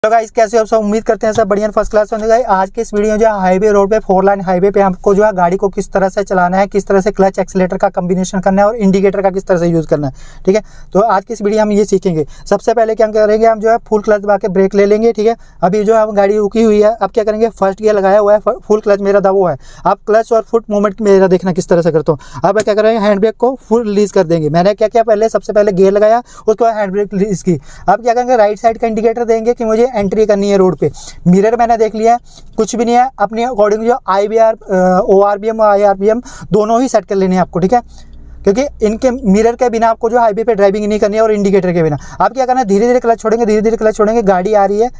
तो गाइस कैसे हो आप सब, उम्मीद करते हैं सब बढ़िया फर्स्ट क्लास होंगे। गाइस आज के इस वीडियो में जो है हाईवे रोड पे 4 लाइन हाईवे पे आपको जो है गाड़ी को किस तरह से चलाना है, किस तरह से क्लच एक्सीलेटर का कॉम्बिनेशन करना है और इंडिकेटर का किस तरह से यूज करना है। ठीक है, तो आज की इस वीडियो हम ये सीखेंगे। सबसे पहले क्या करेंगे, हम जो है फुल क्लच दबा के ब्रेक ले लेंगे। ठीक है, अभी जो है गाड़ी रुकी हुई है, अब क्या करेंगे, फर्स्ट गियर लगाया हुआ है, फुल क्लच मेरा दबा हुआ है। आप क्लच और फुट मूवमेंट मेरा देखना किस तरह से करता हूँ। अब क्या करेंगे, हैंड ब्रेक को फुल रिलीज कर देंगे। मैंने क्या किया, पहले सबसे पहले गियर लगाया, उसके बाद हैंड ब्रेक रिलीज की। अब क्या करेंगे, राइट साइड का इंडिकेटर देंगे कि मुझे एंट्री करनी है रोड पे। मिरर मैंने देख लिया है, कुछ भी नहीं है, अपने अकॉर्डिंग जो IBR ORBM और IRBM दोनों ही सेट कर लेने हैं आपको। ठीक है, क्योंकि इनके मिरर के बिना आपको जो हाईवे पे ड्राइविंग नहीं करनी है और इंडिकेटर के बिना। आप क्या करना है, धीरे धीरे क्लच छोड़ेंगे, धीरे धीरे क्लच छोड़ेंगे। गाड़ी आ रही है,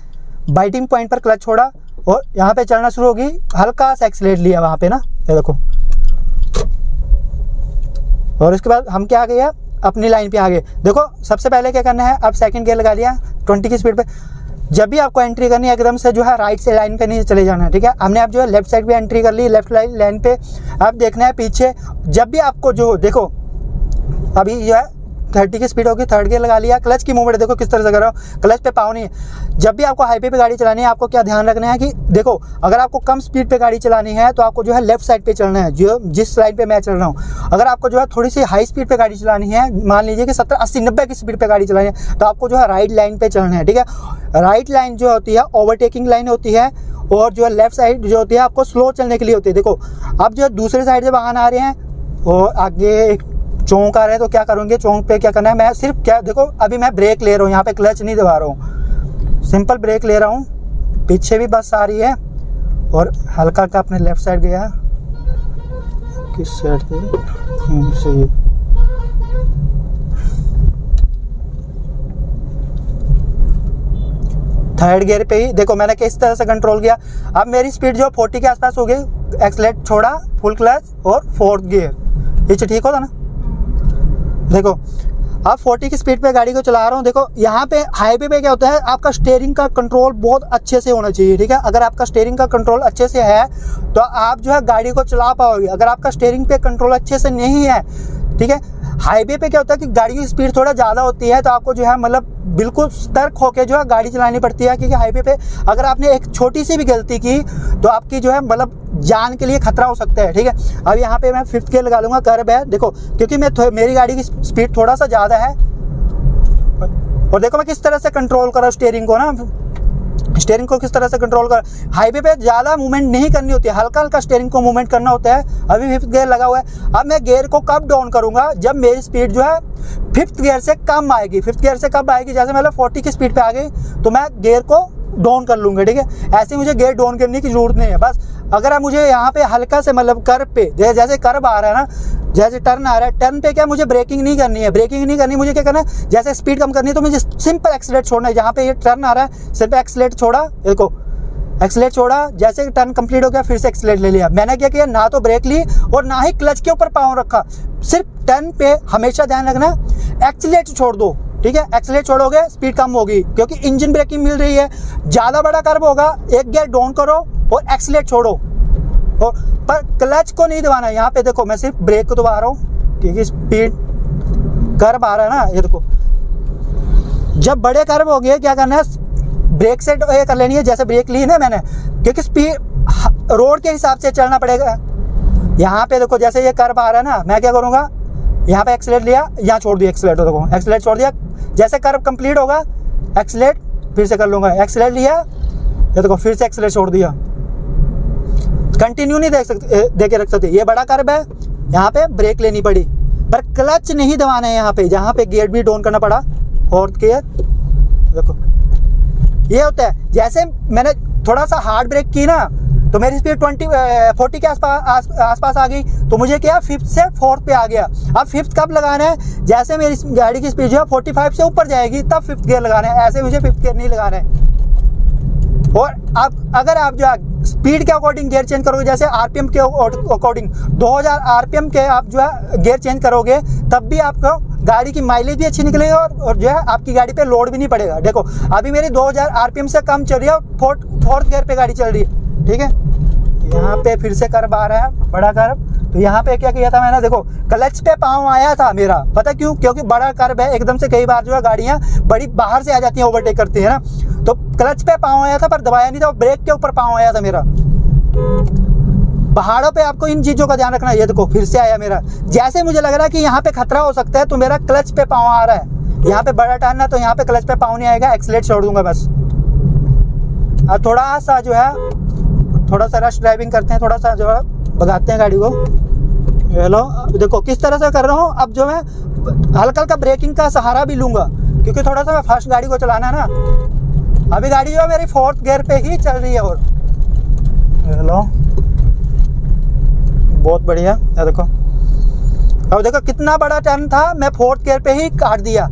बाइटिंग पॉइंट पर क्लच छोड़ा और यहाँ पे चलना शुरू होगी। हल्का सा एक्सीलेट लिया वहाँ पे ना, ये देखो। और उसके बाद हम क्या आ गए, अपनी लाइन पे आ गए। देखो सबसे पहले क्या करना है, अब सेकंड गियर लगा लिया 20 की स्पीड पे। जब भी आपको एंट्री करनी है, एकदम से जो है राइट से लाइन पे नहीं चले जाना है। ठीक है, हमने अब जो है लेफ्ट साइड पे एंट्री कर ली, लेफ्ट लाइन पे। अब देखना है पीछे, जब भी आपको जो देखो, अभी जो है 30 की स्पीड होगी, थर्ड गियर लगा लिया। क्लच की मूवमेंट देखो किस तरह से कर रहा हूँ, क्लच पे पाँव नहीं है। जब भी आपको हाईवे पे गाड़ी चलानी है, आपको क्या ध्यान रखना है कि देखो, अगर आपको कम स्पीड पे गाड़ी चलानी है तो आपको जो है लेफ्ट साइड पे चलना है, जो जिस लाइन पे मैं चल रहा हूँ। अगर आपको जो है थोड़ी सी हाई स्पीड पे गाड़ी चलानी है, मान लीजिए कि 70 80 90 की स्पीड पे गाड़ी चलानी है, तो आपको जो है राइट लाइन पे चलना है। ठीक है, राइट लाइन जो होती है ओवरटेकिंग लाइन होती है, और जो है लेफ्ट साइड जो होती है आपको स्लो चलने के लिए होती है। देखो अब जो है दूसरे साइड से वाहन आ रहे हैं और आगे एक चौंक आ रहे हैं, तो क्या करूँगे, चौंक पे क्या करना है, मैं सिर्फ क्या देखो, अभी मैं ब्रेक ले रहा हूँ, यहाँ पे क्लच नहीं दबा रहा हूँ, सिंपल ब्रेक ले रहा हूँ। पीछे भी बस आ रही है और हल्का का अपने लेफ्ट साइड गया, किस साइड पे सही है। थर्ड गियर पे ही देखो मैंने किस तरह से कंट्रोल किया। अब मेरी स्पीड जो 40 के आसपास हो गई, एक्सीलेट छोड़ा, फुल क्लच और फोर्थ गियर, ये ठीक होता ना। देखो अब 40 की स्पीड पे गाड़ी को चला रहा हूँ। देखो यहाँ पे हाईवे पे क्या होता है, आपका स्टीयरिंग का कंट्रोल बहुत अच्छे से होना चाहिए। ठीक है, अगर आपका स्टीयरिंग का कंट्रोल अच्छे से है तो आप जो है गाड़ी को चला पाओगे। अगर आपका स्टीयरिंग पे कंट्रोल अच्छे से नहीं है, ठीक है, हाईवे पे क्या होता है कि गाड़ी की स्पीड थोड़ा ज़्यादा होती है, तो आपको जो है मतलब बिल्कुल सतर्क होकर जो है गाड़ी चलानी पड़ती है। क्योंकि हाईवे पे अगर आपने एक छोटी सी भी गलती की तो आपकी जो है मतलब जान के लिए खतरा हो सकता है। ठीक है, अब यहाँ पे मैं 5th गियर लगा लूँगा, कर्व है देखो, क्योंकि मेरी गाड़ी की स्पीड थोड़ा सा ज़्यादा है। और देखो मैं किस तरह से कंट्रोल कर रहा हूँ स्टीयरिंग को ना, स्टीयरिंग को किस तरह से कंट्रोल कर। हाईवे पे ज़्यादा मूवमेंट नहीं करनी होती है, हल्का हल्का स्टीयरिंग को मूवमेंट करना होता है। अभी 5th गियर लगा हुआ है। अब मैं गियर को कब डाउन करूंगा, जब मेरी स्पीड जो है 5th गियर से कम आएगी। 5th गियर से कब आएगी, जैसे मतलब 40 की स्पीड पे आ गई तो मैं गियर को डाउन कर लूँगा। ठीक है, ऐसे मुझे गियर डाउन करने की जरूरत नहीं है। बस अगर आप मुझे यहाँ पे हल्का से मतलब कर्व पे, जैसे कर्व आ रहा है ना, जैसे टर्न आ रहा है, टर्न पे क्या मुझे ब्रेकिंग नहीं करनी है, ब्रेकिंग नहीं करनी, मुझे क्या करना है, जैसे स्पीड कम करनी है तो मुझे सिंपल एक्सीलेट छोड़ना है। जहाँ पे ये टर्न आ रहा है सिर्फ एक्सीलेट छोड़ा, देखो एक्सीलेट छोड़ा, जैसे टर्न कंप्लीट हो गया फिर से एक्सीलेट ले लिया। मैंने क्या किया, ना तो ब्रेक ली और ना ही क्लच के ऊपर पाँव रखा, सिर्फ टर्न पे हमेशा ध्यान रखना एक्सीलेट छोड़ दो। ठीक है, एक्सीलेट छोड़ोगे स्पीड कम होगी, क्योंकि इंजन ब्रेकिंग मिल रही है। ज़्यादा बड़ा कर्व होगा, एक गियर डाउन करो और एक्सीलेट छोड़ो, और पर क्लच को नहीं दबाना। यहाँ पे देखो मैं सिर्फ ब्रेक को दबा रहा हूँ, क्योंकि स्पीड कर्व आ रहा है ना, ये देखो। जब बड़े कर्व हो गए क्या करना है, ब्रेक से कर लेनी है, जैसे ब्रेक ली ना मैंने, क्योंकि स्पीड रोड के हिसाब से चलना पड़ेगा। यहाँ पे देखो जैसे ये कर्व आ रहा है ना, मैं क्या करूँगा, यहाँ पे एक्सीलेट लिया, यहाँ छोड़ दिया एक्सीलेट, देखो एक्सीलेट छोड़ दिया। जैसे कर्व कंप्लीट होगा एक्सीलेट फिर से कर लूँगा, एक्सीलेट लिया, ये देखो फिर से एक्सीलेट छोड़ दिया। कंटिन्यू नहीं दे के रख सकते, ये बड़ा कर्व है, यहाँ पे ब्रेक लेनी पड़ी, पर क्लच नहीं दबाना है। यहाँ पे जहाँ पे गियर भी डाउन करना पड़ा, फोर्थ गियर, देखो ये होता है। जैसे मैंने थोड़ा सा हार्ड ब्रेक की ना, तो मेरी स्पीड 40 के आसपास आ गई, तो मुझे क्या 5th से 4th पे आ गया। अब 5th कब लगाना है, जैसे मेरी गाड़ी की स्पीड जो है 45 से ऊपर जाएगी तब 5th गियर लगाना है, ऐसे मुझे 5th गियर नहीं लगाना है। और अब अगर आप जो है स्पीड के अकॉर्डिंग गियर चेंज करोगे, जैसे आरपीएम के अकॉर्डिंग 2000 आरपीएम के आप जो है गियर चेंज करोगे, तब भी आपको गाड़ी की माइलेज भी अच्छी निकलेगी और जो है आपकी गाड़ी पे लोड भी नहीं पड़ेगा। देखो अभी मेरी 2000 आरपीएम से कम चल रही है, फोर्थ गियर पे गाड़ी चल रही है। ठीक है, यहाँ पे फिर से कर्व आ रहा है, बड़ा कर्व। तो यहाँ पे क्या किया था मैंने, देखो क्लच पे पाँव आया था मेरा, पता क्यों, क्योंकि बड़ा कर्व है, एकदम से कई बार जो है गाड़ियाँ बड़ी बाहर से आ जाती हैं, ओवरटेक करती है ना, तो क्लच पे पाँव आया था पर दबाया नहीं था, ब्रेक के ऊपर पाँव आया था मेरा। पहाड़ों पे आपको इन चीज़ों का ध्यान रखना है। ये देखो फिर से आया मेरा, जैसे मुझे लग रहा है कि यहाँ पे खतरा हो सकता है तो मेरा क्लच पे पाँव आ रहा है। यहाँ पे बड़ा टर्न है तो यहाँ पे क्लच पे पाँव नहीं आएगा, एक्सीलेटर छोड़ दूंगा बस। अब थोड़ा सा जो है, थोड़ा सा रश ड्राइविंग करते हैं, थोड़ा सा जो है भगाते हैं गाड़ी को। हेलो, देखो किस तरह से कर रहा हूँ। अब जो मैं हल्का हल्का ब्रेकिंग का सहारा भी लूँगा क्योंकि थोड़ा सा मैं फास्ट गाड़ी को चलाना है ना। अभी गाड़ी जो है मेरी 4th गियर पे ही चल रही है। और हेलो, बहुत बढ़िया। ये देखो, अब देखो कितना बड़ा टर्न था, मैं 4th गियर पे ही काट दिया,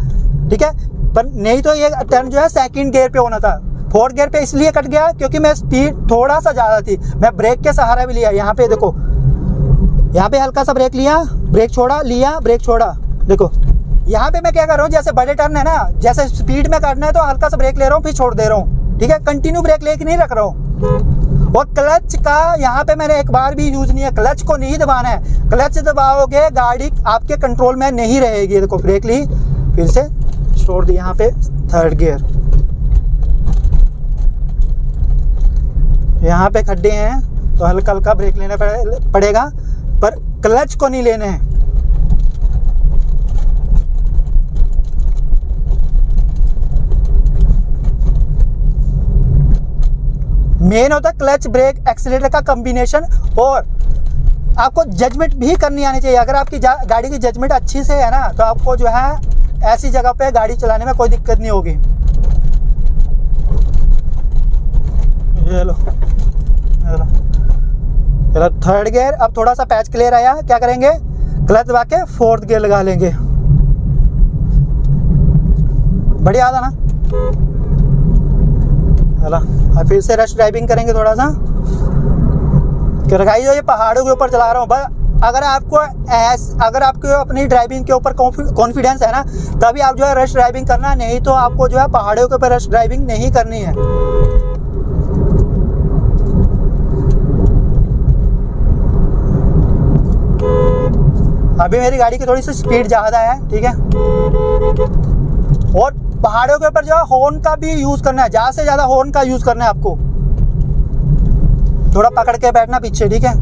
ठीक है। पर नहीं तो ये टर्न जो है 2nd गियर पे होना था। 4th गियर पे इसलिए कट गया क्योंकि मैं स्पीड थोड़ा सा ज़्यादा थी, मैं ब्रेक के सहारा भी लिया। यहाँ पे देखो, यहाँ पे हल्का सा ब्रेक लिया, ब्रेक छोड़ा, लिया, ब्रेक छोड़ा। देखो यहाँ पे मैं क्या कर रहा हूँ, जैसे बड़े टर्न है ना, जैसे स्पीड में काटना है तो हल्का सा ब्रेक ले रहा हूँ, फिर छोड़ दे रहा हूँ, ठीक है। कंटिन्यू ब्रेक लेके नहीं रख रहा हूँ। और क्लच का यहाँ पे मैंने एक बार भी यूज नहीं है, क्लच को नहीं दबाना है। क्लच दबाओगे गाड़ी आपके कंट्रोल में नहीं रहेगी। देखो ब्रेक ली, फिर से छोड़ दी। यहाँ पे 3rd गियर, यहाँ पे खड्डे हैं तो हल्का हल्का ब्रेक लेना पड़ेगा, पर क्लच को नहीं लेने हैं। मेन होता है क्लच, ब्रेक, एक्सीलरेटर का कॉम्बिनेशन। और आपको जजमेंट भी करनी आनी चाहिए। अगर आपकी गाड़ी की जजमेंट अच्छी से है ना तो आपको जो है ऐसी जगह पे गाड़ी चलाने में कोई दिक्कत नहीं होगी। ये लो, चलो 3rd गियर। अब थोड़ा सा पैच क्लियर आया, क्या करेंगे, क्लच दबा के 4th गियर लगा लेंगे। बढ़िया था ना। चलो अब फिर से रश ड्राइविंग करेंगे थोड़ा सा। गाइस, ये पहाड़ों के ऊपर चला रहा हूँ। अगर आपको अपनी ड्राइविंग के ऊपर कॉन्फिडेंस है ना, तभी आप जो है रश ड्राइविंग करना, नहीं तो आपको जो है पहाड़ों के ऊपर रश ड्राइविंग नहीं करनी है। अभी मेरी गाड़ी की थोड़ी सी स्पीड ज़्यादा है, ठीक है। और पहाड़ों के ऊपर जो है हॉर्न का भी यूज़ करना है, ज़्यादा से ज़्यादा हॉर्न का यूज़ करना है आपको। थोड़ा पकड़ के बैठना पीछे, ठीक है।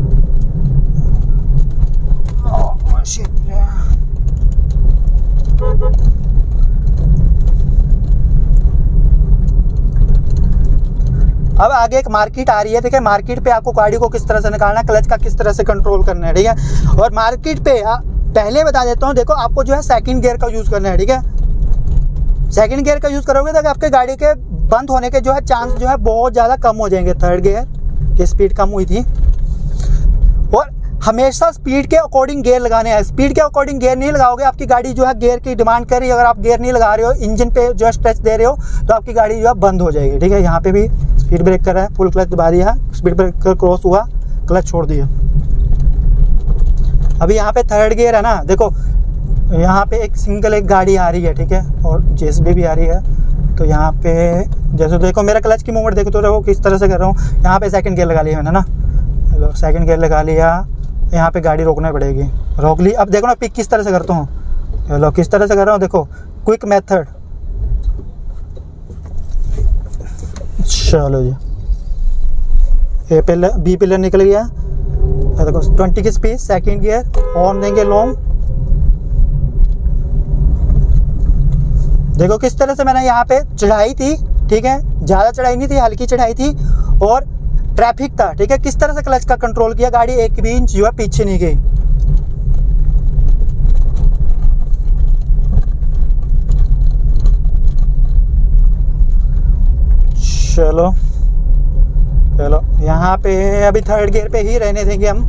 अब आगे एक मार्केट आ रही है, ठीक है। मार्केट पे आपको गाड़ी को किस तरह से निकालना है, क्लच का किस तरह से कंट्रोल करना है, ठीक है। और मार्केट पे पहले बता देता हूँ, देखो आपको जो है 2nd गियर का यूज़ करना है, ठीक है। 2nd गियर का यूज़ करोगे तो आपके गाड़ी के बंद होने के जो है चांस जो है बहुत ज़्यादा कम हो जाएंगे। 3rd गियर की स्पीड कम हुई थी। और हमेशा स्पीड के अकॉर्डिंग गियर लगाने हैं। स्पीड के अकॉर्डिंग गियर नहीं लगाओगे, आपकी गाड़ी जो है गियर की डिमांड कर रही है। अगर आप गियर नहीं लगा रहे हो, इंजन पे जो है स्ट्रेच दे रहे हो, तो आपकी गाड़ी जो है बंद हो जाएगी, ठीक है। यहाँ पे भी स्पीड ब्रेक कर रहा है, फुल क्लच दबा दिया, स्पीड ब्रेकर क्रॉस हुआ, क्लच छोड़ दिया। अभी यहाँ पे 3rd गियर है ना, देखो यहाँ पे एक गाड़ी आ रही है, ठीक है, और जेसीबी भी आ रही है। तो यहाँ पे जैसे देखो मेरा क्लच की मूवमेंट देखो तो देखो किस तरह से कर रहा हूँ। यहाँ पे 2nd गियर लगा लिया मैंने ना, हेलो 2nd गियर लगा लिया। यहाँ पे गाड़ी रोकना पड़ेगी, रोक ली। अब देखो ना पिक किस तरह से करता हूँ, हेलो किस तरह से कर रहा हूँ, देखो क्विक मेथड। चलो जी, ए पिलर, बी पिलर निकल गया। देखो 20 की स्पीड, 2nd गियर, ऑन देंगे लॉन्ग। देखो किस तरह से मैंने यहाँ पे चढ़ाई थी, ठीक है, ज़्यादा चढ़ाई नहीं थी, हल्की चढ़ाई थी और ट्रैफिक था, ठीक है। किस तरह से क्लच का कंट्रोल किया, गाड़ी 1 भी इंच जो है पीछे नहीं गई। चलो चलो यहाँ पे अभी 3rd गियर पे ही रहने देंगे हम।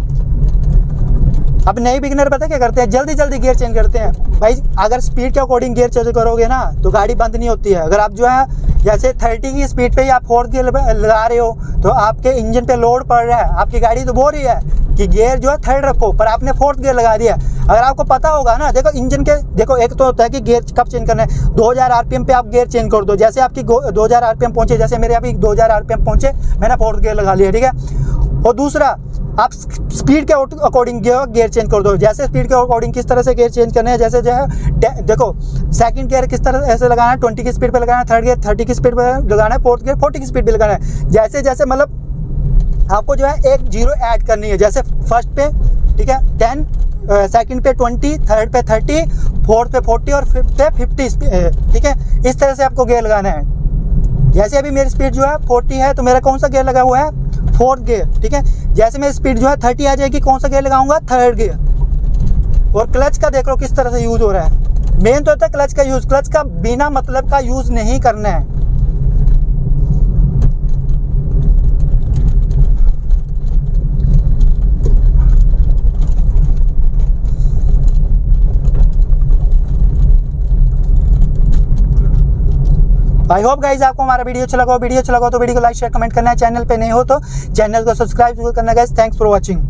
अब नए बिगिनर पता क्या करते हैं, जल्दी जल्दी गियर चेंज करते हैं। भाई अगर स्पीड के अकॉर्डिंग गियर चेंज करोगे ना तो गाड़ी बंद नहीं होती है। अगर आप जो है जैसे 30 की स्पीड पे ही आप 4th गियर लगा रहे हो तो आपके इंजन पे लोड पड़ रहा है, आपकी गाड़ी तो बोल रही है कि गियर जो है 3rd रखो, पर आपने 4th गियर लगा दिया। अगर आपको पता होगा ना, देखो इंजन के, देखो एक तो होता है कि गियर कब चेंज करना है, 2000 आरपीएम पे आप गियर चेंज कर दो। जैसे आपकी 2000 आरपीएम पहुंचे, जैसे मेरे अभी 2000 आरपीएम पहुंचे, मैंने 4th गियर लगा लिया, ठीक है। और दूसरा, आप स्पीड के अकॉर्डिंग गियर चेंज कर दो। जैसे स्पीड के अकॉर्डिंग किस तरह से गियर चेंज करने हैं, जैसे जो है देखो सेकंड गियर किस तरह ऐसे लगाना है, 20 की स्पीड पे लगाना है, थर्ड गियर 30 की स्पीड पे लगाना है, फोर्थ गियर 40 की स्पीड पे लगाना है। जैसे जैसे मतलब आपको जो है एक जीरो ऐड करनी है, जैसे फर्स्ट पे ठीक है 10, सेकंड पे 20, थर्ड पे 30, फोर्थ पे 40 और फिफ्थ पे 50, ठीक है। इस तरह से आपको गियर लगाना है। जैसे अभी मेरी स्पीड जो है 40 है तो मेरा कौन सा गियर लगा हुआ है, फोर्थ गियर, ठीक है। जैसे मेरी स्पीड जो है 30 आ जाएगी, कौन सा गियर लगाऊंगा, थर्ड गियर। और क्लच का देख लो किस तरह से यूज हो रहा है। मेन तो होता है क्लच का यूज, क्लच का बिना मतलब का यूज नहीं करना है। आई होप गाइज आपको हमारा वीडियो अच्छा लगा हो। वीडियो अच्छा लगा तो वीडियो को लाइक शेयर कमेंट करना है। चैनल पे नहीं हो तो चैनल को सब्सक्राइब जरूर करना गाइज। Thanks for watching.